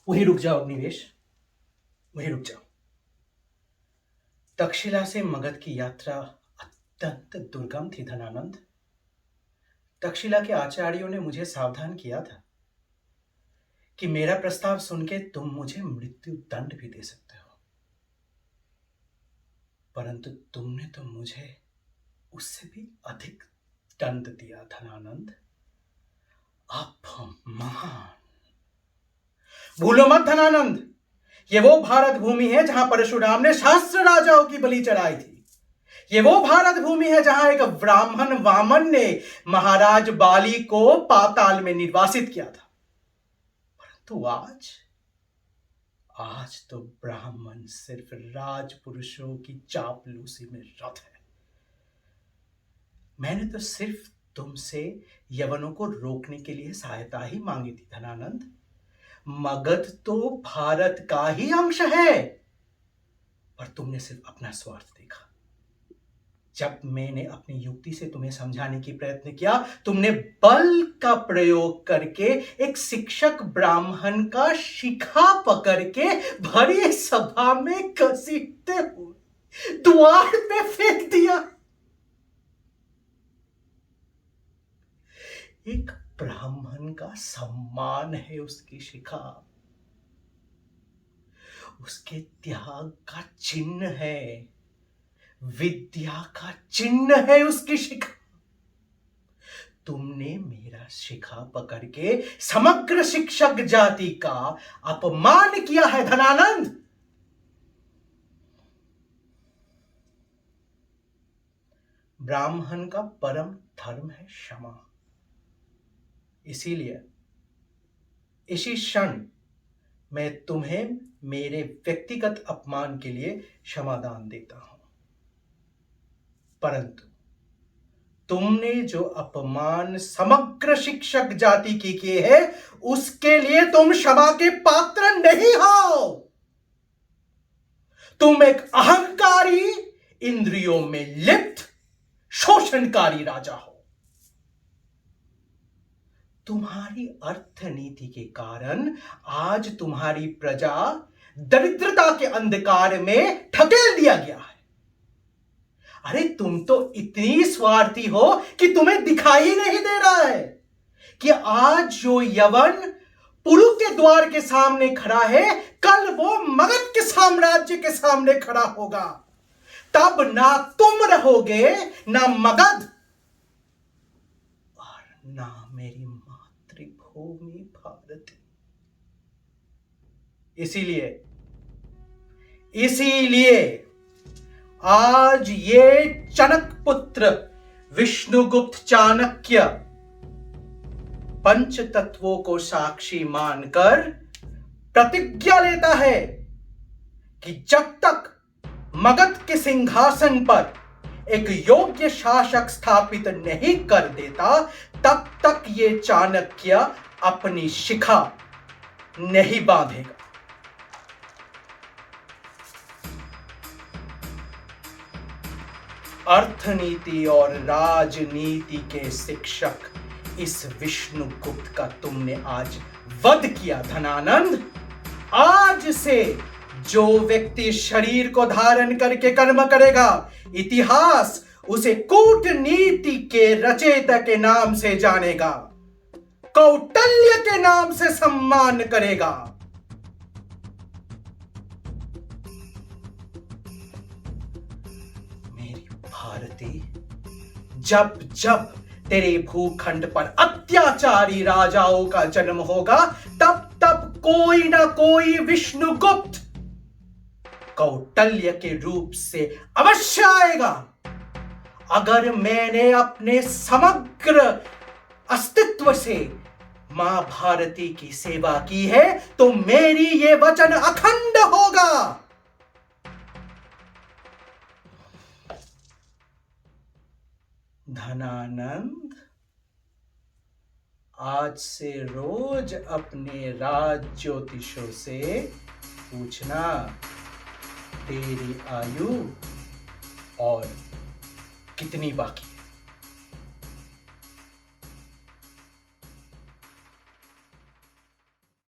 वहीं रुक जाओ अग्निवेश, वहीं रुक जाओ। तक्षशिला से मगध की यात्रा अत्यंत दुर्गम थी धनानंद। तक्षशिला के आचार्यों ने मुझे सावधान किया था कि मेरा प्रस्ताव सुन के तुम मुझे मृत्यु दंड भी दे सकते हो, परंतु तुमने तो मुझे उससे भी अधिक दंड दिया धनानंद। अपमान। भूलो मत धनानंद, ये वो भारत भूमि है जहां परशुराम ने सहस्त्र राजाओं की बलि चढ़ाई थी। ये वो भारत भूमि है जहां एक ब्राह्मण वामन ने महाराज बाली को पाताल में निर्वासित किया था। परंतु आज तो ब्राह्मण सिर्फ राजपुरुषों की चापलूसी में रत है। मैंने तो सिर्फ तुमसे यवनों को रोकने के लिए सहायता ही मांगी थी धनानंद। मगध तो भारत का ही अंश है, पर तुमने सिर्फ अपना स्वार्थ देखा। जब मैंने अपनी युक्ति से तुम्हें समझाने की प्रयत्न किया, तुमने बल का प्रयोग करके एक शिक्षक ब्राह्मण का शिखा पकड़ के भरी सभा में घसीटते हुए द्वार पे फेंक दिया। एक ब्राह्मण का सम्मान है उसकी शिखा, उसके त्याग का चिन्ह है, विद्या का चिन्ह है उसकी शिखा। तुमने मेरा शिखा पकड़ के समग्र शिक्षक जाति का अपमान किया है धनानंद। ब्राह्मण का परम धर्म है क्षमा। इसीलिए इसी क्षण मैं तुम्हें मेरे व्यक्तिगत अपमान के लिए क्षमादान देता हूं, परंतु तुमने जो अपमान समग्र शिक्षक जाति की किए है, उसके लिए तुम क्षमा के पात्र नहीं हो। तुम एक अहंकारी, इंद्रियों में लिप्त शोषणकारी राजा हो। तुम्हारी अर्थनीति के कारण आज तुम्हारी प्रजा दरिद्रता के अंधकार में ढकेल दिया गया है। अरे तुम तो इतनी स्वार्थी हो कि तुम्हें दिखाई नहीं दे रहा है कि आज जो यवन पुरु के द्वार के सामने खड़ा है, कल वो मगध के साम्राज्य के सामने खड़ा होगा। तब ना तुम रहोगे, ना मगध, और ना मेरी मातृभूमि भारत। इसीलिए आज ये चनक पुत्र विष्णुगुप्त चाणक्य पंच तत्वों को साक्षी मानकर प्रतिज्ञा लेता है कि जब तक मगध के सिंहासन पर एक योग्य शासक स्थापित नहीं कर देता, तब तक ये चाणक्य अपनी शिखा नहीं बांधेगा। अर्थनीति और राजनीति के शिक्षक इस विष्णुगुप्त का तुमने आज वध किया धनानंद। आज से जो व्यक्ति शरीर को धारण करके कर्म करेगा, इतिहास उसे कूटनीति के रचयिता के नाम से जानेगा, कौटिल्य के नाम से सम्मान करेगा। मेरी भारती, जब जब तेरे भूखंड पर अत्याचारी राजाओं का जन्म होगा, तब तब कोई ना कोई विष्णुगुप्त कौटिल्य के रूप से अवश्य आएगा। अगर मैंने अपने समग्र अस्तित्व से मां भारती की सेवा की है, तो मेरी ये वचन अखंड होगा। धनानंद, आज से रोज अपने राज ज्योतिषों से पूछना तेरी आयु और कितनी बाकी।